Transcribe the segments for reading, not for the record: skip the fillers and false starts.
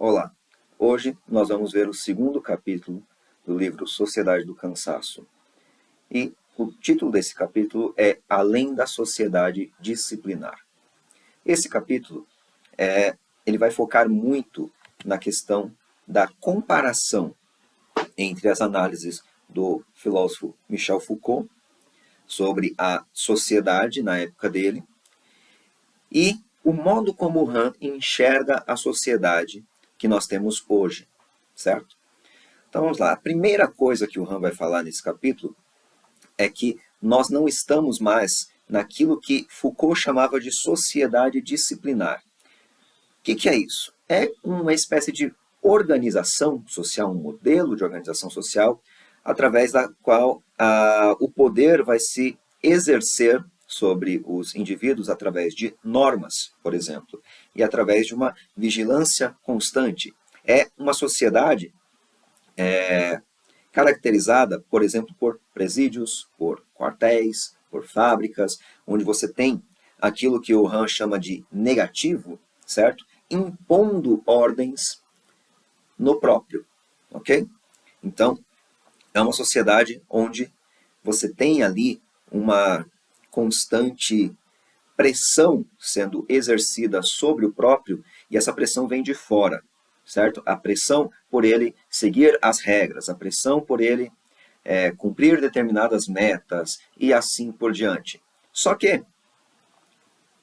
Olá, hoje nós vamos ver o segundo capítulo do livro Sociedade do Cansaço. E o título desse capítulo é Além da Sociedade Disciplinar. Esse capítulo ele vai focar muito na questão da comparação entre as análises do filósofo Michel Foucault sobre a sociedade na época dele e o modo como o Han enxerga a sociedade que nós temos hoje, certo? Então vamos lá, a primeira coisa que o Han vai falar nesse capítulo é que nós não estamos mais naquilo que Foucault chamava de sociedade disciplinar. O que é isso? É uma espécie de organização social, um modelo de organização social, através da qual o poder vai se exercer sobre os indivíduos através de normas, por exemplo, e através de uma vigilância constante. É uma sociedade caracterizada, por exemplo, por presídios, por quartéis, por fábricas, onde você tem aquilo que o Han chama de negativo, certo? Impondo ordens no próprio, ok? Então, é uma sociedade onde você tem ali uma constante pressão sendo exercida sobre o próprio e essa pressão vem de fora, certo? A pressão por ele seguir as regras, a pressão por ele cumprir determinadas metas e assim por diante. Só que,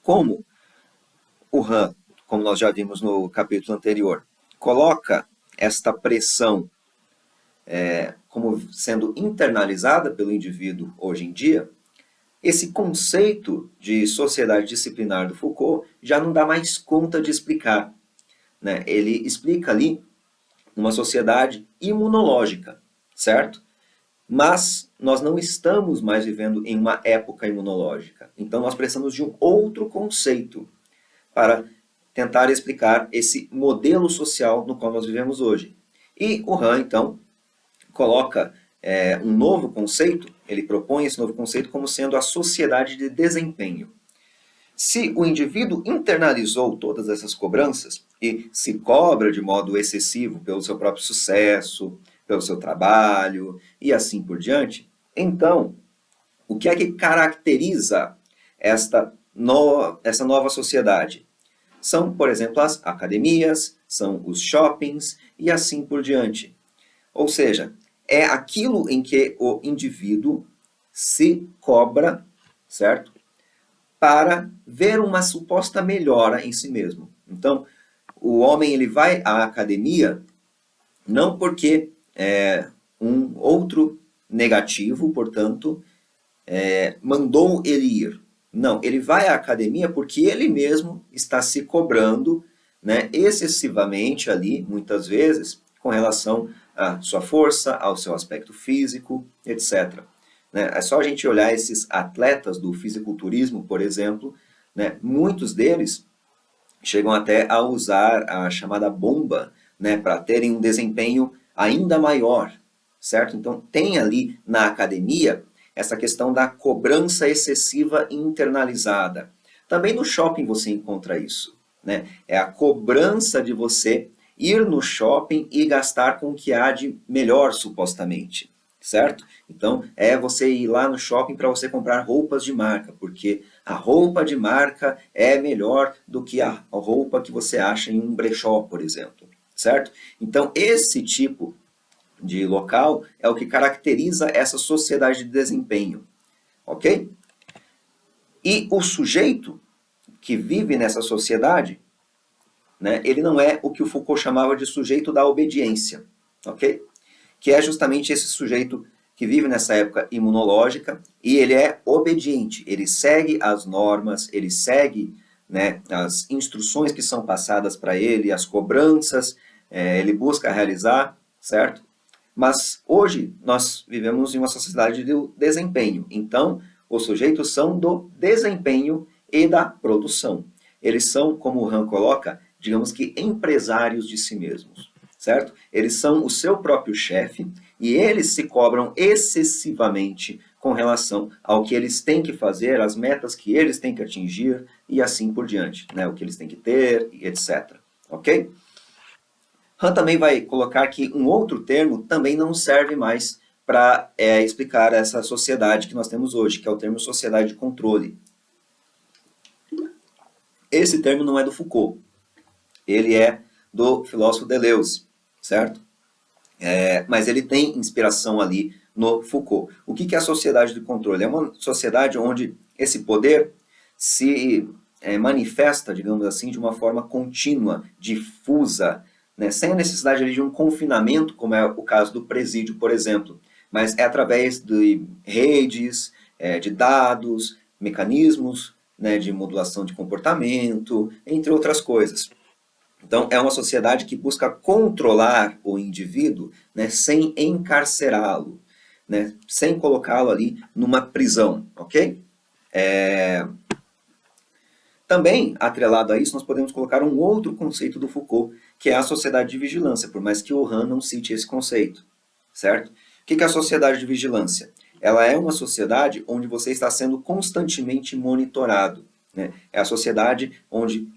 como o Han, como nós já vimos no capítulo anterior, coloca esta pressão como sendo internalizada pelo indivíduo hoje em dia, esse conceito de sociedade disciplinar do Foucault já não dá mais conta de explicar, né? Ele explica ali uma sociedade imunológica, certo? Mas nós não estamos mais vivendo em uma época imunológica. Então nós precisamos de um outro conceito para tentar explicar esse modelo social no qual nós vivemos hoje. E o Han, então, coloca um novo conceito, ele propõe esse novo conceito como sendo a sociedade de desempenho. Se o indivíduo internalizou todas essas cobranças e se cobra de modo excessivo pelo seu próprio sucesso, pelo seu trabalho e assim por diante, então, o que é que caracteriza essa nova sociedade? São, por exemplo, as academias, são os shoppings e assim por diante. Ou seja, é aquilo em que o indivíduo se cobra, certo? Para ver uma suposta melhora em si mesmo. Então, o homem ele vai à academia não porque um outro negativo, portanto, mandou ele ir. Não, ele vai à academia porque ele mesmo está se cobrando, né, excessivamente ali, muitas vezes, com relação à sua força, ao seu aspecto físico, etc. Né? É só a gente olhar esses atletas do fisiculturismo, por exemplo, né, muitos deles chegam até a usar a chamada bomba, né, para terem um desempenho ainda maior, certo? Então tem ali na academia essa questão da cobrança excessiva internalizada. Também no shopping você encontra isso, né? É a cobrança de você ir no shopping e gastar com o que há de melhor, supostamente, certo? Então, é você ir lá no shopping para você comprar roupas de marca, porque a roupa de marca é melhor do que a roupa que você acha em um brechó, por exemplo, certo? Então, esse tipo de local é o que caracteriza essa sociedade de desempenho, ok? E o sujeito que vive nessa sociedade, né, ele não é o que o Foucault chamava de sujeito da obediência, ok? Que é justamente esse sujeito que vive nessa época imunológica e ele é obediente, ele segue as normas, ele segue, né, as instruções que são passadas para ele, as cobranças, ele busca realizar, certo? Mas hoje nós vivemos em uma sociedade do desempenho. Então, os sujeitos são do desempenho e da produção. Eles são, como o Han coloca, digamos que empresários de si mesmos, certo? Eles são o seu próprio chefe e eles se cobram excessivamente com relação ao que eles têm que fazer, as metas que eles têm que atingir e assim por diante, né? O que eles têm que ter, etc. Ok? Han também vai colocar que um outro termo também não serve mais para explicar essa sociedade que nós temos hoje, que é o termo sociedade de controle. Esse termo não é do Foucault, ele é do filósofo Deleuze, certo? Mas ele tem inspiração ali no Foucault. O que é a sociedade de controle? É uma sociedade onde esse poder se manifesta, digamos assim, de uma forma contínua, difusa, né, sem a necessidade ali de um confinamento, como é o caso do presídio, por exemplo, mas é através de redes, de dados, mecanismos, né, de modulação de comportamento, entre outras coisas. Então, é uma sociedade que busca controlar o indivíduo, né, sem encarcerá-lo, né, sem colocá-lo ali numa prisão, ok? Também, atrelado a isso, nós podemos colocar um outro conceito do Foucault, que é a sociedade de vigilância, por mais que o Han não cite esse conceito, certo? O que é a sociedade de vigilância? Ela é uma sociedade onde você está sendo constantemente monitorado, né? É a sociedade onde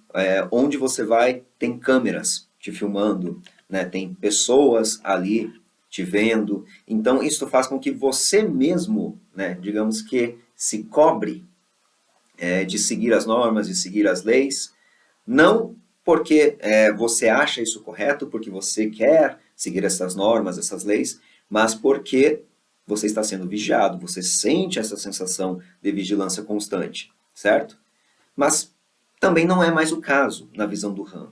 você vai, tem câmeras te filmando, né? Tem pessoas ali te vendo. Então, isso faz com que você mesmo, né, digamos que se cobre de seguir as normas, de seguir as leis, não porque você acha isso correto, porque você quer seguir essas normas, essas leis, mas porque você está sendo vigiado, você sente essa sensação de vigilância constante, certo? Mas também não é mais o caso na visão do Han,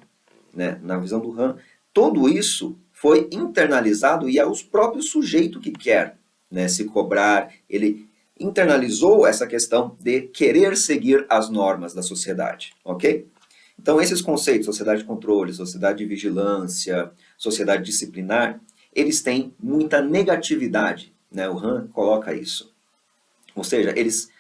né? Na visão do Han, tudo isso foi internalizado e é o próprio sujeito que quer, né, se cobrar, ele internalizou essa questão de querer seguir as normas da sociedade, ok? Então, esses conceitos, sociedade de controle, sociedade de vigilância, sociedade disciplinar, eles têm muita negatividade, né? O Han coloca isso. Ou seja, eles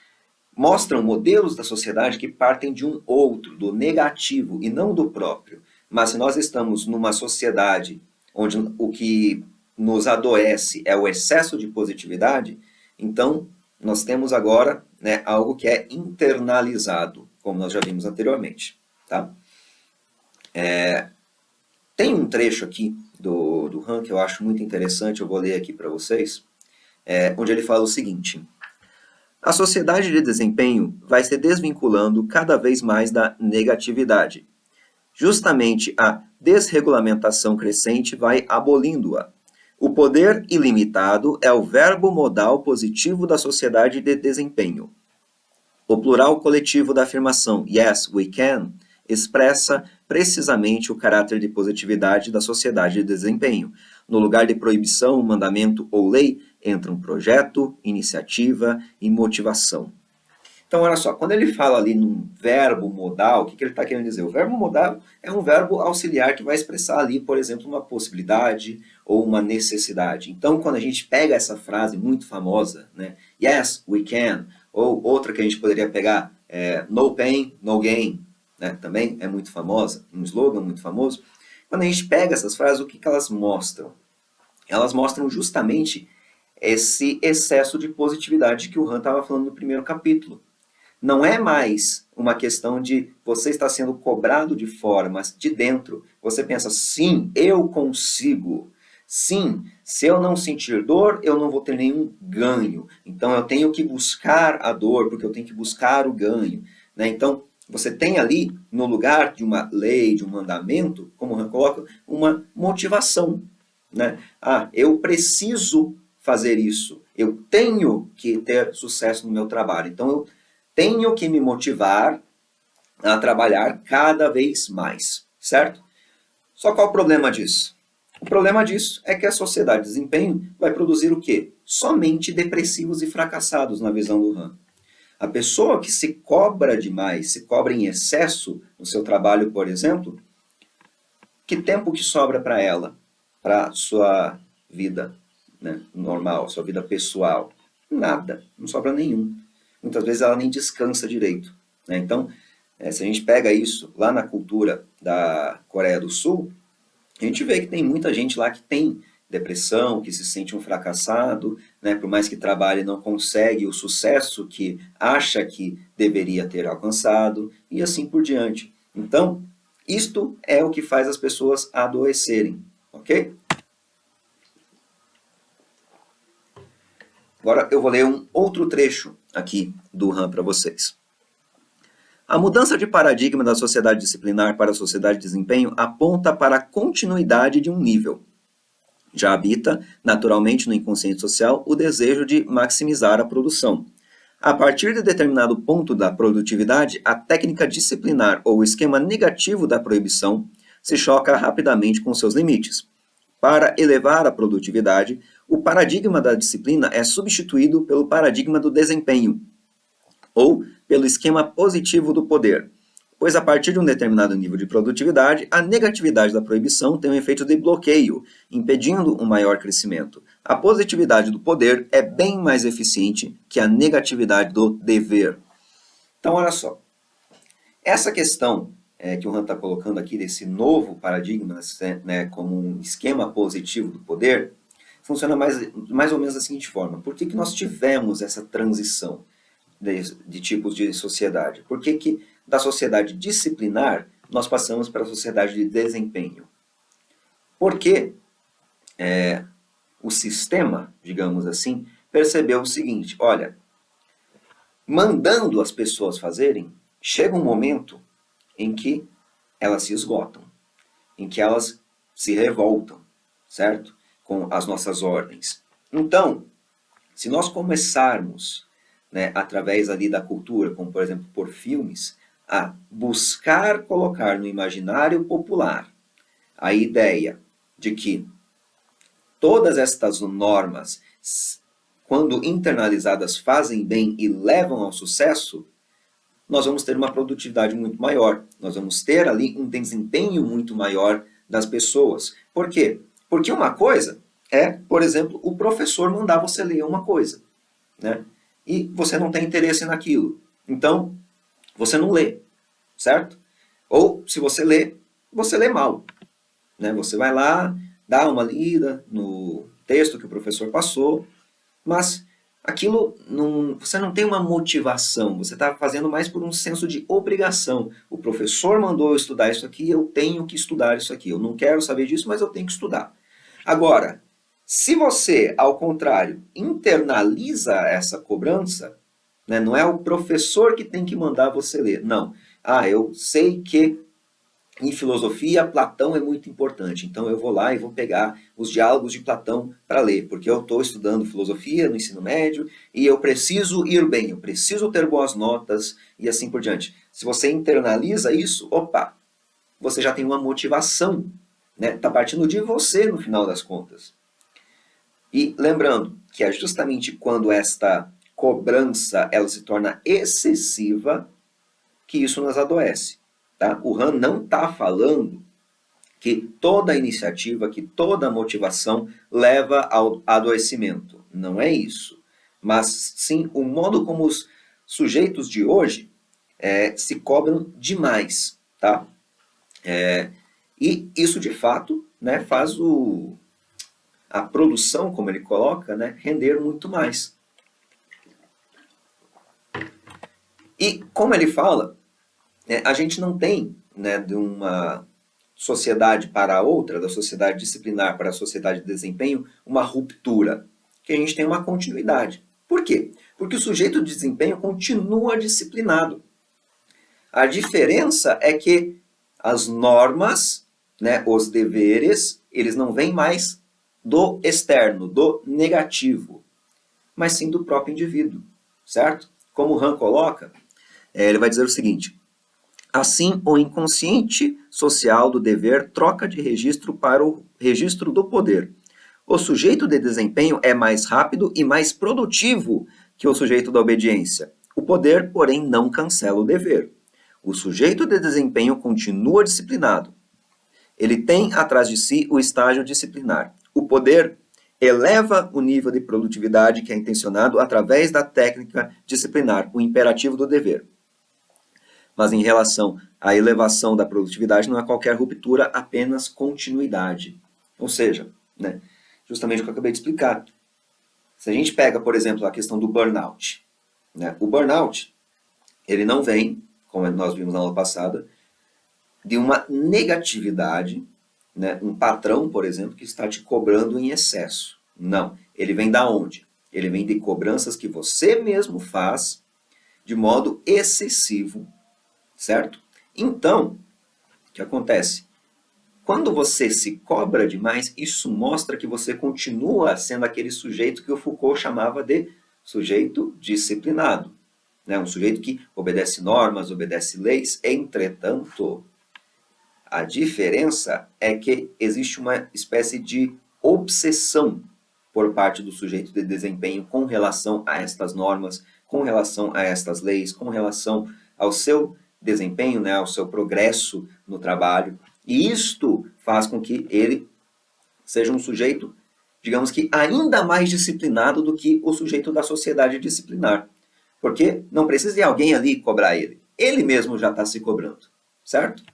mostram modelos da sociedade que partem de um outro, do negativo e não do próprio. Mas se nós estamos numa sociedade onde o que nos adoece é o excesso de positividade, então nós temos agora, né, algo que é internalizado, como nós já vimos anteriormente. Tá? Tem um trecho aqui do Han que eu acho muito interessante, eu vou ler aqui para vocês, onde ele fala o seguinte: a sociedade de desempenho vai se desvinculando cada vez mais da negatividade. Justamente a desregulamentação crescente vai abolindo-a. O poder ilimitado é o verbo modal positivo da sociedade de desempenho. O plural coletivo da afirmação "Yes, we can" expressa precisamente o caráter de positividade da sociedade de desempenho. No lugar de proibição, mandamento ou lei, entram projeto, iniciativa e motivação. Então, olha só, quando ele fala ali num verbo modal, o que ele está querendo dizer? O verbo modal é um verbo auxiliar que vai expressar ali, por exemplo, uma possibilidade ou uma necessidade. Então, quando a gente pega essa frase muito famosa, né, "Yes, we can", ou outra que a gente poderia pegar, "No pain, no gain", né, também é muito famosa, um slogan muito famoso. Quando a gente pega essas frases, o que elas mostram? Elas mostram justamente esse excesso de positividade que o Han estava falando no primeiro capítulo. Não é mais uma questão de você estar sendo cobrado de fora, mas de dentro. Você pensa, sim, eu consigo. Sim, se eu não sentir dor, eu não vou ter nenhum ganho. Então eu tenho que buscar a dor, porque eu tenho que buscar o ganho. Né? Então você tem ali, no lugar de uma lei, de um mandamento, como o Han coloca, uma motivação. Né? Ah, eu preciso fazer isso. Eu tenho que ter sucesso no meu trabalho. Então eu tenho que me motivar a trabalhar cada vez mais, certo? Só qual é o problema disso? O problema disso é que a sociedade de desempenho vai produzir o quê? Somente depressivos e fracassados na visão do Han. A pessoa que se cobra demais, se cobra em excesso no seu trabalho, por exemplo, que tempo que sobra para ela, para sua vida, né, normal, sua vida pessoal? Nada, não sobra nenhum. Muitas vezes ela nem descansa direito. Né? Então, se a gente pega isso lá na cultura da Coreia do Sul, a gente vê que tem muita gente lá que tem depressão, que se sente um fracassado, né? Por mais que trabalhe, não consegue o sucesso que acha que deveria ter alcançado, e assim por diante. Então, isto é o que faz as pessoas adoecerem. ok? Agora eu vou ler um outro trecho aqui do Han para vocês. A mudança de paradigma da sociedade disciplinar para a sociedade de desempenho aponta para a continuidade de um nível. Já habita, naturalmente, no inconsciente social o desejo de maximizar a produção. A partir de determinado ponto da produtividade, a técnica disciplinar ou o esquema negativo da proibição se choca rapidamente com seus limites. Para elevar a produtividade, o paradigma da disciplina é substituído pelo paradigma do desempenho, ou pelo esquema positivo do poder, pois a partir de um determinado nível de produtividade, a negatividade da proibição tem um efeito de bloqueio, impedindo um maior crescimento. A positividade do poder é bem mais eficiente que a negatividade do dever. Então, olha só, essa questão que o Han está colocando aqui desse novo paradigma, né, como um esquema positivo do poder, funciona mais ou menos da seguinte forma. Por que nós tivemos essa transição de tipos de sociedade? Por que da sociedade disciplinar nós passamos para a sociedade de desempenho? Porque o sistema, digamos assim, percebeu o seguinte: olha, mandando as pessoas fazerem, chega um momento em que elas se esgotam, em que elas se revoltam, certo? Com as nossas ordens. Então, se nós começarmos, né, através ali da cultura, como por exemplo por filmes, a buscar colocar no imaginário popular a ideia de que todas estas normas, quando internalizadas, fazem bem e levam ao sucesso, nós vamos ter uma produtividade muito maior. Nós vamos ter ali um desempenho muito maior das pessoas. Por quê? Porque uma coisa é, por exemplo, o professor mandar você ler uma coisa, né? E você não tem interesse naquilo. Então, você não lê, certo? Ou, se você lê mal, né? Você vai lá, dá uma lida no texto que o professor passou, mas aquilo você não tem uma motivação, você está fazendo mais por um senso de obrigação. O professor mandou eu estudar isso aqui, eu tenho que estudar isso aqui. Eu não quero saber disso, mas eu tenho que estudar. Agora, se você, ao contrário, internaliza essa cobrança, né, não é o professor que tem que mandar você ler. Não. Eu sei que em filosofia, Platão é muito importante, então eu vou lá e vou pegar os diálogos de Platão para ler, porque eu estou estudando filosofia no ensino médio e eu preciso ir bem, eu preciso ter boas notas e assim por diante. Se você internaliza isso, opa, você já tem uma motivação, né? Está partindo de você no final das contas. E lembrando que é justamente quando esta cobrança ela se torna excessiva que isso nos adoece. Tá? O Han não está falando que toda iniciativa, que toda motivação leva ao adoecimento. Não é isso. Mas sim o modo como os sujeitos de hoje se cobram demais. Tá? E isso, de fato, né, faz a produção, como ele coloca, né, render muito mais. E como ele fala, a gente não tem, né, de uma sociedade para a outra, da sociedade disciplinar para a sociedade de desempenho, uma ruptura, que a gente tem uma continuidade. Por quê? Porque o sujeito de desempenho continua disciplinado. A diferença é que as normas, né, os deveres, eles não vêm mais do externo, do negativo, mas sim do próprio indivíduo, certo? Como o Han coloca, ele vai dizer o seguinte: assim, o inconsciente social do dever troca de registro para o registro do poder. O sujeito de desempenho é mais rápido e mais produtivo que o sujeito da obediência. O poder, porém, não cancela o dever. O sujeito de desempenho continua disciplinado. Ele tem atrás de si o estágio disciplinar. O poder eleva o nível de produtividade que é intencionado através da técnica disciplinar, o imperativo do dever. Mas em relação à elevação da produtividade, não há qualquer ruptura, apenas continuidade. Ou seja, né, justamente o que eu acabei de explicar. Se a gente pega, por exemplo, a questão do burnout, né, o burnout, ele não vem, como nós vimos na aula passada, de uma negatividade, né, um patrão, por exemplo, que está te cobrando em excesso. Não. Ele vem da onde? Ele vem de cobranças que você mesmo faz de modo excessivo, certo? Então, o que acontece? Quando você se cobra demais, isso mostra que você continua sendo aquele sujeito que o Foucault chamava de sujeito disciplinado, né? Um sujeito que obedece normas, obedece leis. Entretanto, a diferença é que existe uma espécie de obsessão por parte do sujeito de desempenho com relação a estas normas, com relação a estas leis, com relação ao seu desempenho, né, ao seu progresso no trabalho. E isto faz com que ele seja um sujeito, digamos que ainda mais disciplinado do que o sujeito da sociedade disciplinar. Porque não precisa de alguém ali cobrar ele. Ele mesmo já está se cobrando, certo?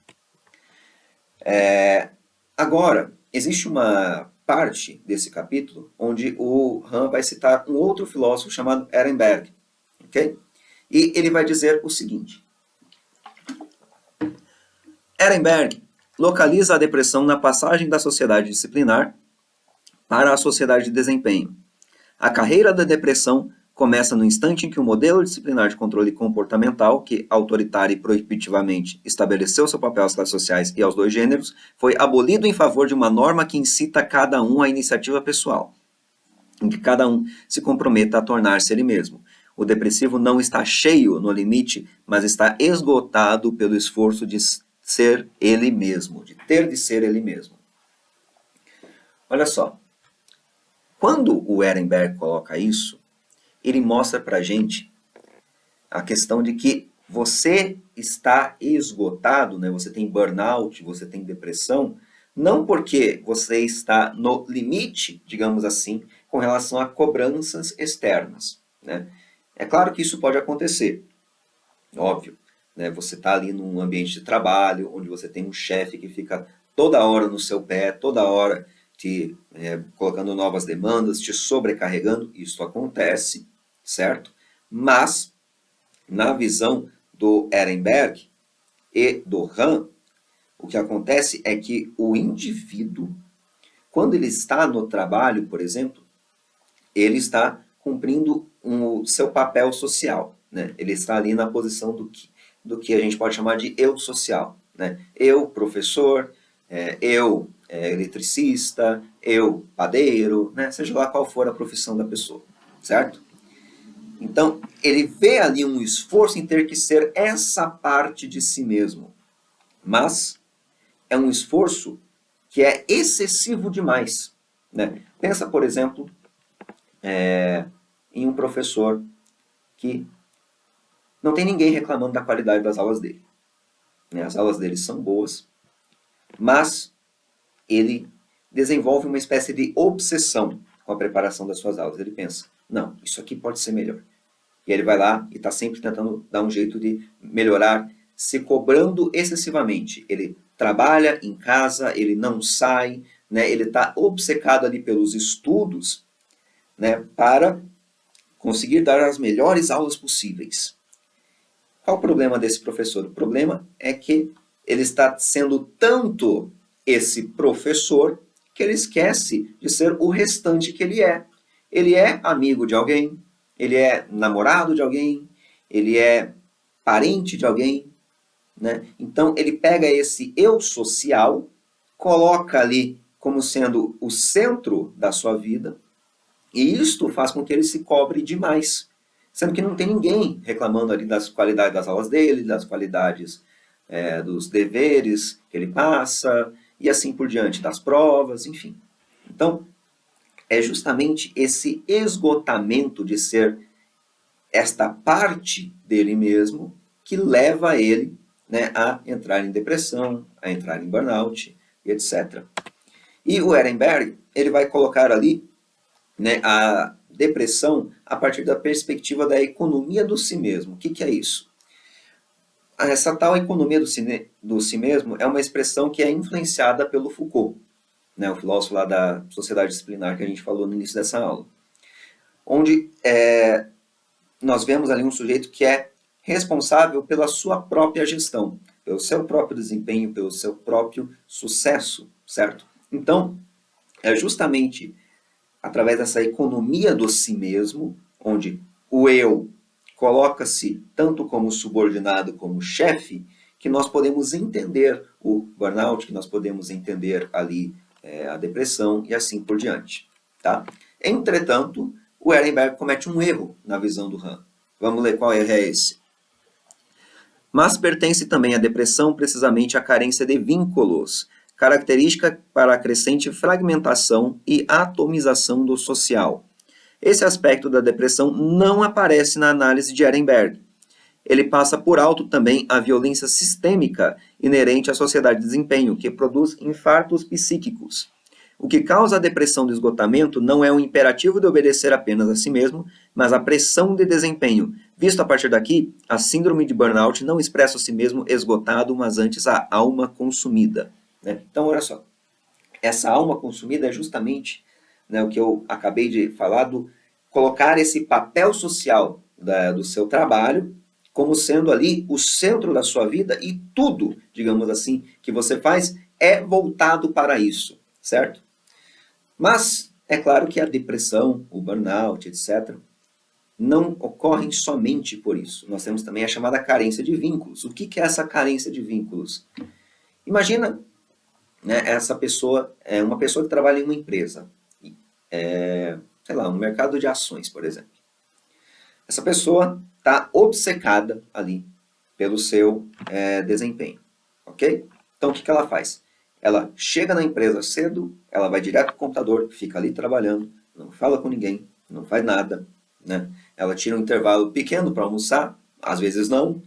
Agora, existe uma parte desse capítulo onde o Han vai citar um outro filósofo chamado Ehrenberg, ok? E ele vai dizer o seguinte: Ehrenberg localiza a depressão na passagem da sociedade disciplinar para a sociedade de desempenho. A carreira da depressão começa no instante em que o modelo disciplinar de controle comportamental, que autoritário e proibitivamente estabeleceu seu papel às classes sociais e aos dois gêneros, foi abolido em favor de uma norma que incita cada um à iniciativa pessoal, em que cada um se comprometa a tornar-se ele mesmo. O depressivo não está cheio no limite, mas está esgotado pelo esforço de ser ele mesmo, de ter de ser ele mesmo. Olha só, quando o Ehrenberg coloca isso, ele mostra para a gente a questão de que você está esgotado, né? Você tem burnout, você tem depressão, não porque você está no limite, digamos assim, com relação a cobranças externas, né? É claro que isso pode acontecer, óbvio, né? Você está ali num ambiente de trabalho, onde você tem um chefe que fica toda hora no seu pé, toda hora te colocando novas demandas, te sobrecarregando, isso acontece, certo? Mas, na visão do Ehrenberg e do Han, o que acontece é que o indivíduo, quando ele está no trabalho, por exemplo, ele está cumprindo o seu papel social, né? Ele está ali na posição do que a gente pode chamar de eu social, né? Eu, professor, eu, eletricista, eu, padeiro, né? Seja lá qual for a profissão da pessoa, certo? Então, ele vê ali um esforço em ter que ser essa parte de si mesmo. Mas é um esforço que é excessivo demais, né? Pensa, por exemplo, em um professor que não tem ninguém reclamando da qualidade das aulas dele, né? As aulas dele são boas, mas ele desenvolve uma espécie de obsessão com a preparação das suas aulas. Ele pensa, não, isso aqui pode ser melhor. E ele vai lá e está sempre tentando dar um jeito de melhorar, se cobrando excessivamente. Ele trabalha em casa, ele não sai, né? Ele está obcecado ali pelos estudos, né? Para conseguir dar as melhores aulas possíveis. Qual o problema desse professor? O problema é que ele está sendo tanto esse professor que ele esquece de ser o restante que ele é. Ele é amigo de alguém, ele é namorado de alguém, ele é parente de alguém, né? Então ele pega esse eu social, coloca ali como sendo o centro da sua vida, e isto faz com que ele se cobre demais, sendo que não tem ninguém reclamando ali das qualidades das aulas dele, das qualidades dos deveres que ele passa, e assim por diante, das provas, enfim. Então, é justamente esse esgotamento de ser esta parte dele mesmo que leva ele, né, a entrar em depressão, a entrar em burnout, etc. E o Ehrenberg, ele vai colocar ali, né, a depressão a partir da perspectiva da economia do si mesmo. O que é isso? Essa tal economia do si mesmo é uma expressão que é influenciada pelo Foucault, né, o filósofo lá da sociedade disciplinar que a gente falou no início dessa aula, onde nós vemos ali um sujeito que é responsável pela sua própria gestão. pelo seu próprio desempenho, pelo seu próprio sucesso, certo? Então, é justamente através dessa economia do si mesmo, onde o eu coloca-se tanto como subordinado como chefe, que nós podemos entender o burnout, que nós podemos entender ali a depressão e assim por diante. Tá? Entretanto, o Ehrenberg comete um erro na visão do Han. Vamos ler qual erro é esse. Mas pertence também à depressão precisamente a carência de vínculos, característica para a crescente fragmentação e atomização do social. Esse aspecto da depressão não aparece na análise de Ehrenberg. Ele passa por alto também a violência sistêmica inerente à sociedade de desempenho, que produz infartos psíquicos. O que causa a depressão do esgotamento não é o imperativo de obedecer apenas a si mesmo, mas a pressão de desempenho. Visto a partir daqui, a síndrome de burnout não expressa o si mesmo esgotado, mas antes a alma consumida. Né? Então, olha só, essa alma consumida é justamente o que eu acabei de falar, do colocar esse papel social do seu trabalho como sendo ali o centro da sua vida e tudo, digamos assim, que você faz é voltado para isso, certo? Mas é claro que a depressão, o burnout, etc., não ocorrem somente por isso. Nós temos também a chamada carência de vínculos. O que é essa carência de vínculos? Imagina, essa pessoa é uma pessoa que trabalha em uma empresa, sei lá, no mercado de ações, por exemplo. Essa pessoa está obcecada ali pelo seu desempenho, ok? Então, o que ela faz? Ela chega na empresa cedo, ela vai direto para o computador, fica ali trabalhando, não fala com ninguém, não faz nada, né? Ela tira um intervalo pequeno para almoçar, às vezes não,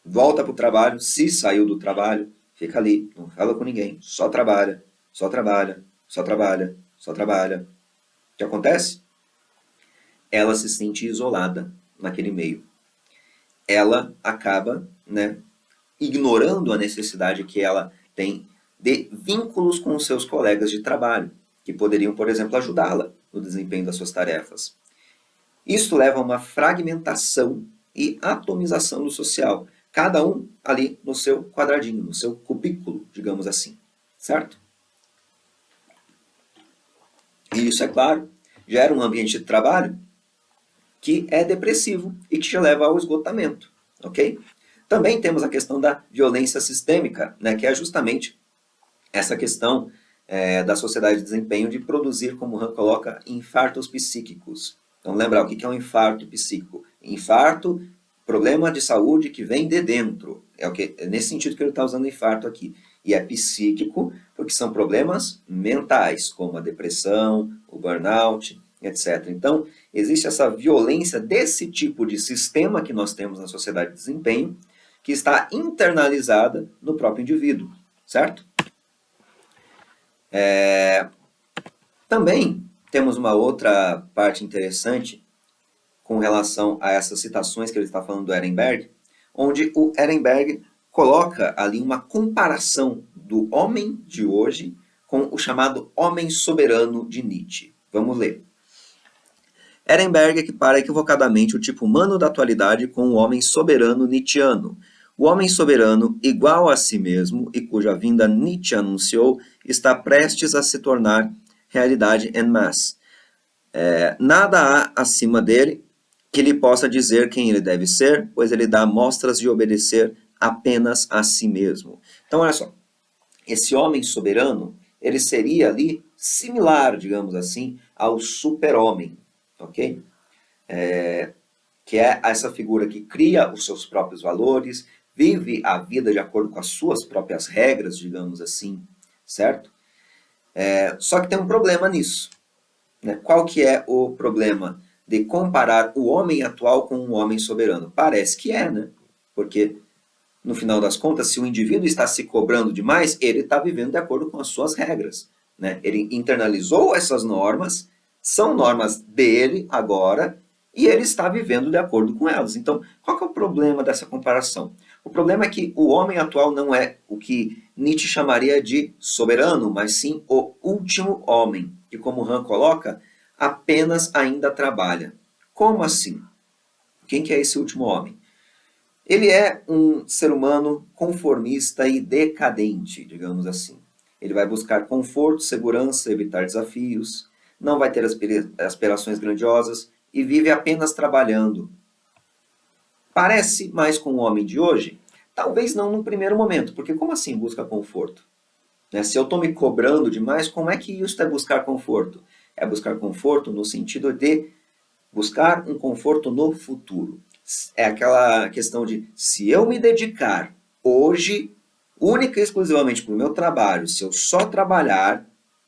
volta para o trabalho, se saiu do trabalho, fica ali, não fala com ninguém, só trabalha, só trabalha, só trabalha, só trabalha. O que acontece? Ela se sente isolada naquele meio. Ela acaba, ignorando a necessidade que ela tem de vínculos com os seus colegas de trabalho, que poderiam, por exemplo, ajudá-la no desempenho das suas tarefas. Isso leva a uma fragmentação e atomização do social, cada um ali no seu quadradinho, no seu cubículo, digamos assim, certo? E isso, é claro, gera um ambiente de trabalho que é depressivo e que te leva ao esgotamento, ok? Também temos a questão da violência sistêmica, que é justamente essa questão da sociedade de desempenho de produzir, como o Han coloca, infartos psíquicos. Então, lembrar o que é um infarto psíquico? Infarto, problema de saúde que vem de dentro. É nesse sentido que ele está usando infarto aqui. E é psíquico porque são problemas mentais, como a depressão, o burnout, etc. Então, existe essa violência desse tipo de sistema que nós temos na sociedade de desempenho, que está internalizada no próprio indivíduo, certo? Também temos uma outra parte interessante com relação a essas citações que ele está falando do Ehrenberg, onde o Ehrenberg coloca ali uma comparação do homem de hoje com o chamado homem soberano de Nietzsche. Vamos ler. Ehrenberg equipara equivocadamente o tipo humano da atualidade com o homem soberano nietzschiano. O homem soberano, igual a si mesmo e cuja vinda Nietzsche anunciou, está prestes a se tornar realidade en masse. Nada há acima dele que lhe possa dizer quem ele deve ser, pois ele dá mostras de obedecer apenas a si mesmo. Então, olha só, esse homem soberano, ele seria ali similar, digamos assim, ao super-homem, ok? Que é essa figura que cria os seus próprios valores, vive a vida de acordo com as suas próprias regras, digamos assim, certo? Só que tem um problema nisso. Qual que é o problema de comparar o homem atual com um homem soberano? Parece que porque no final das contas, se o indivíduo está se cobrando demais, ele está vivendo de acordo com as suas regras. Ele internalizou essas normas, são normas dele agora, e ele está vivendo de acordo com elas. Então, qual que é o problema dessa comparação? O problema é que o homem atual não é o que Nietzsche chamaria de soberano, mas sim o último homem, que, como Han coloca, apenas ainda trabalha. Como assim? Quem que é esse último homem? Ele é um ser humano conformista e decadente, digamos assim. Ele vai buscar conforto, segurança, evitar desafios, não vai ter aspirações grandiosas e vive apenas trabalhando. Parece mais com o homem de hoje? Talvez não no primeiro momento, porque como assim busca conforto? Né? Se eu estou me cobrando demais, como é que isso é buscar conforto? É buscar conforto no sentido de buscar um conforto no futuro. É aquela questão de se eu me dedicar hoje, única e exclusivamente para o meu trabalho, se eu só trabalhar,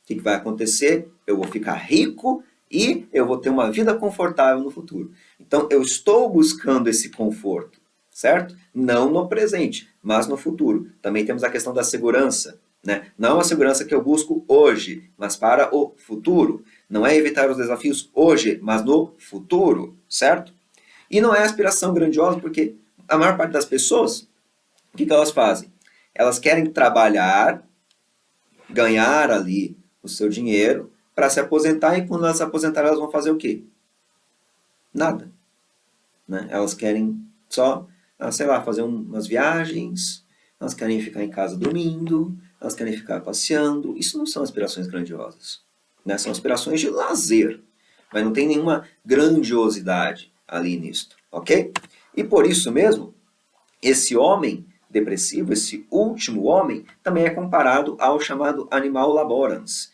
o que vai acontecer? Eu vou ficar rico e eu vou ter uma vida confortável no futuro. Então, eu estou buscando esse conforto, certo? Não no presente, mas no futuro. Também temos a questão da segurança, né? Não a segurança que eu busco hoje, mas para o futuro. Não é evitar os desafios hoje, mas no futuro, certo? E não é aspiração grandiosa, porque a maior parte das pessoas, o que elas fazem? Elas querem trabalhar, ganhar ali o seu dinheiro para se aposentar, e quando elas se aposentarem, elas vão fazer o quê? Nada. Né? Elas querem só, sei lá, fazer umas viagens, elas querem ficar em casa dormindo, elas querem ficar passeando. Isso não são aspirações grandiosas. Né? São aspirações de lazer, mas não tem nenhuma grandiosidade ali nisto, ok? E por isso mesmo, esse homem depressivo, esse último homem, também é comparado ao chamado animal laborans,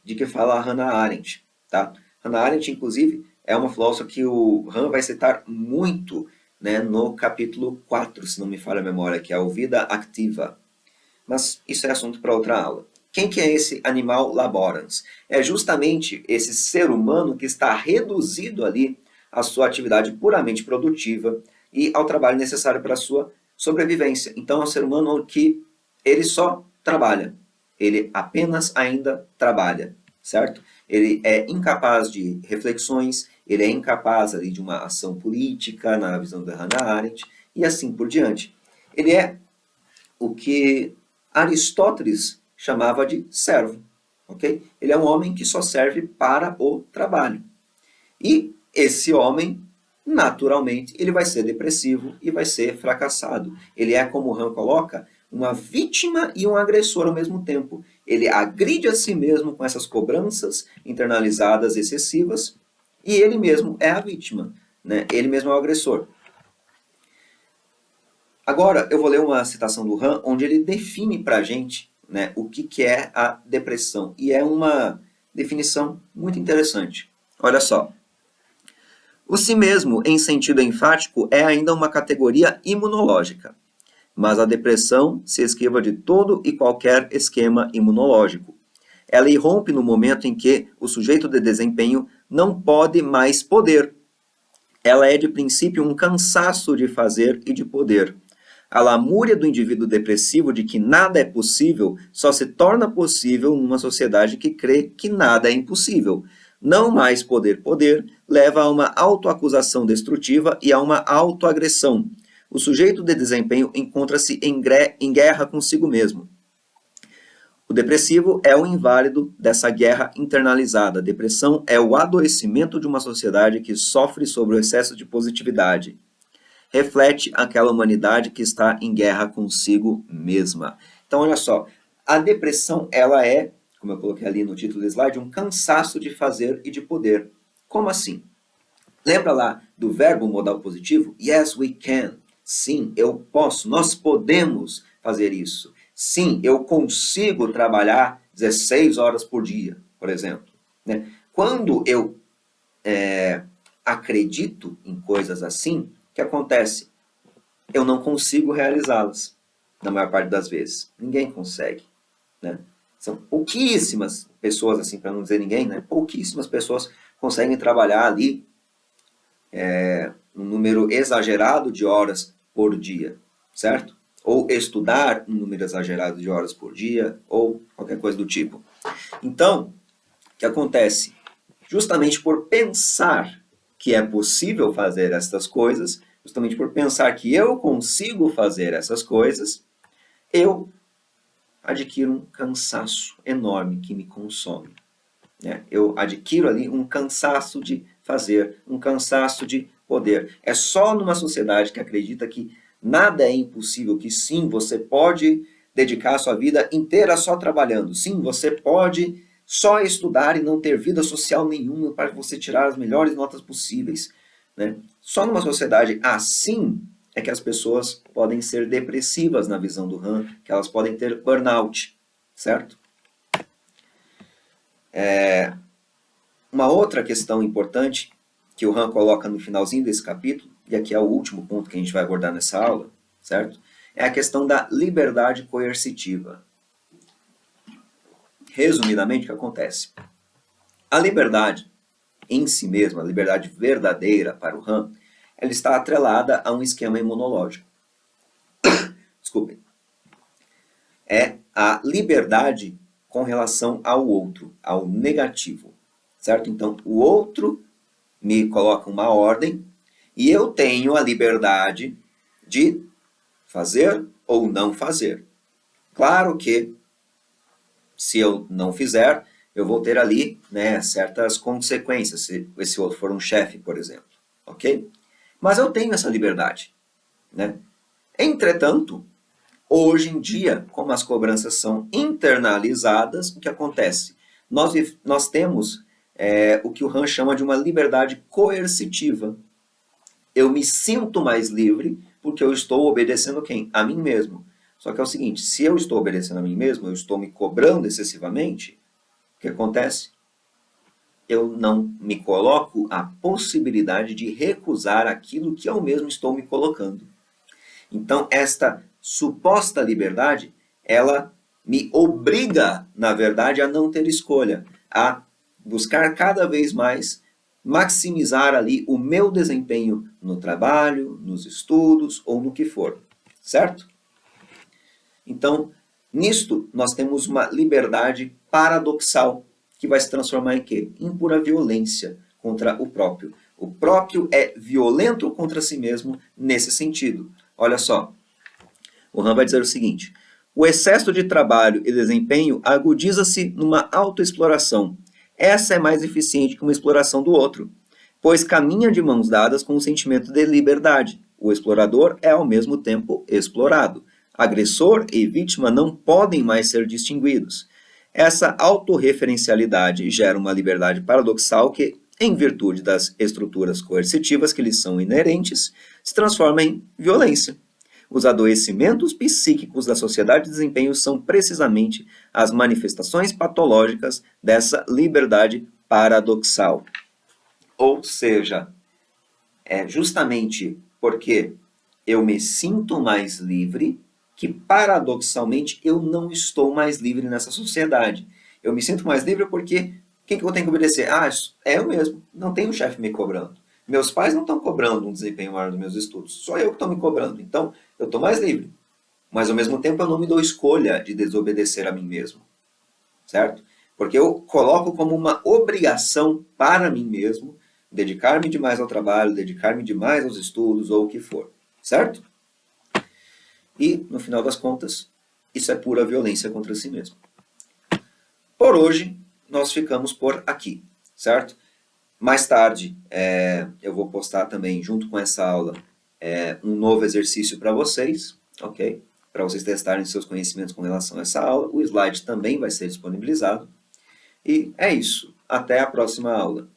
de que fala Hannah Arendt. Tá? Hannah Arendt, inclusive, é uma filósofa que o Han vai citar muito, né, no capítulo 4, se não me falha a memória, que é o Vida Activa. Mas isso é assunto para outra aula. Quem que é esse animal laborans? É justamente esse ser humano que está reduzido ali à sua atividade puramente produtiva e ao trabalho necessário para a sua sobrevivência. Então é um ser humano que ele só trabalha. Ele apenas ainda trabalha, certo? Ele é incapaz de reflexões, ele é incapaz ali de uma ação política na visão da Hannah Arendt e assim por diante. Ele é o que Aristóteles chamava de servo, ok? Ele é um homem que só serve para o trabalho. E esse homem, naturalmente, ele vai ser depressivo e vai ser fracassado. Ele é, como o Han coloca, uma vítima e um agressor ao mesmo tempo. Ele agride a si mesmo com essas cobranças internalizadas excessivas e ele mesmo é a vítima, né? Ele mesmo é o agressor. Agora eu vou ler uma citação do Han, onde ele define para a gente, né, o que é a depressão. E é uma definição muito interessante. Olha só. O si mesmo, em sentido enfático, é ainda uma categoria imunológica, mas a depressão se esquiva de todo e qualquer esquema imunológico. Ela irrompe no momento em que o sujeito de desempenho não pode mais poder. Ela é, de princípio, um cansaço de fazer e de poder. A lamúria do indivíduo depressivo de que nada é possível só se torna possível numa sociedade que crê que nada é impossível. Não mais poder leva a uma autoacusação destrutiva e a uma autoagressão. O sujeito de desempenho encontra-se em guerra consigo mesmo. O depressivo é o inválido dessa guerra internalizada. A depressão é o adoecimento de uma sociedade que sofre sobre o excesso de positividade. Reflete aquela humanidade que está em guerra consigo mesma. Então, olha só, a depressão, ela é, como eu coloquei ali no título do slide, um cansaço de fazer e de poder. Como assim? Lembra lá do verbo modal positivo? Yes, we can. Sim, eu posso, nós podemos fazer isso. Sim, eu consigo trabalhar 16 horas por dia, por exemplo. Né? Quando eu acredito em coisas assim, o que acontece? Eu não consigo realizá-las, na maior parte das vezes. Ninguém consegue. Né? São pouquíssimas pessoas, assim, para não dizer ninguém, né? Pouquíssimas pessoas conseguem trabalhar ali um número exagerado de horas por dia, certo? Ou estudar um número exagerado de horas por dia, ou qualquer coisa do tipo. Então, o que acontece? Justamente por pensar que é possível fazer essas coisas, justamente por pensar que eu consigo fazer essas coisas, eu adquiro um cansaço enorme que me consome. Né? Eu adquiro ali um cansaço de fazer, um cansaço de poder. É só numa sociedade que acredita que nada é impossível, que sim, você pode dedicar a sua vida inteira só trabalhando. Sim, você pode só estudar e não ter vida social nenhuma para você tirar as melhores notas possíveis, né? Só numa sociedade assim é que as pessoas podem ser depressivas na visão do Han, que elas podem ter burnout, certo? Uma outra questão importante que o Han coloca no finalzinho desse capítulo, e aqui é o último ponto que a gente vai abordar nessa aula, certo? É a questão da liberdade coercitiva. Resumidamente, o que acontece? A liberdade em si mesma, a liberdade verdadeira para o Han, ela está atrelada a um esquema imunológico. Desculpem. É a liberdade com relação ao outro, ao negativo, certo? Então, o outro me coloca uma ordem e eu tenho a liberdade de fazer ou não fazer. Claro que, se eu não fizer, eu vou ter ali, né, certas consequências, se esse outro for um chefe, por exemplo, ok? Mas eu tenho essa liberdade, né? Entretanto, hoje em dia, como as cobranças são internalizadas, o que acontece? Nós temos o que o Han chama de uma liberdade coercitiva. Eu me sinto mais livre porque eu estou obedecendo quem? A mim mesmo. Só que é o seguinte, se eu estou obedecendo a mim mesmo, eu estou me cobrando excessivamente, o que acontece? Eu não me coloco a possibilidade de recusar aquilo que eu mesmo estou me colocando. Então, esta suposta liberdade, ela me obriga, na verdade, a não ter escolha, a buscar cada vez mais maximizar ali o meu desempenho no trabalho, nos estudos ou no que for, certo? Então, nisto, nós temos uma liberdade paradoxal que vai se transformar em quê? Em pura violência contra o próprio. O próprio é violento contra si mesmo nesse sentido. Olha só, o Han vai dizer o seguinte: o excesso de trabalho e desempenho agudiza-se numa autoexploração. Essa é mais eficiente que uma exploração do outro, pois caminha de mãos dadas com o sentimento de liberdade. O explorador é ao mesmo tempo explorado. Agressor e vítima não podem mais ser distinguidos. Essa autorreferencialidade gera uma liberdade paradoxal que, em virtude das estruturas coercitivas que lhes são inerentes, se transforma em violência. Os adoecimentos psíquicos da sociedade de desempenho são precisamente as manifestações patológicas dessa liberdade paradoxal. Ou seja, é justamente porque eu me sinto mais livre que, paradoxalmente, eu não estou mais livre nessa sociedade. Eu me sinto mais livre porque quem que eu tenho que obedecer? Ah, é eu mesmo. Não tem um chefe me cobrando. Meus pais não estão cobrando um desempenho maior dos meus estudos. Só eu que estou me cobrando. Então, eu estou mais livre. Mas, ao mesmo tempo, eu não me dou escolha de desobedecer a mim mesmo. Certo? Porque eu coloco como uma obrigação para mim mesmo dedicar-me demais ao trabalho, dedicar-me demais aos estudos ou o que for. Certo? E, no final das contas, isso é pura violência contra si mesmo. Por hoje, nós ficamos por aqui, certo? Mais tarde, eu vou postar também, junto com essa aula, um novo exercício para vocês, ok? Para vocês testarem seus conhecimentos com relação a essa aula. O slide também vai ser disponibilizado. E é isso. Até a próxima aula.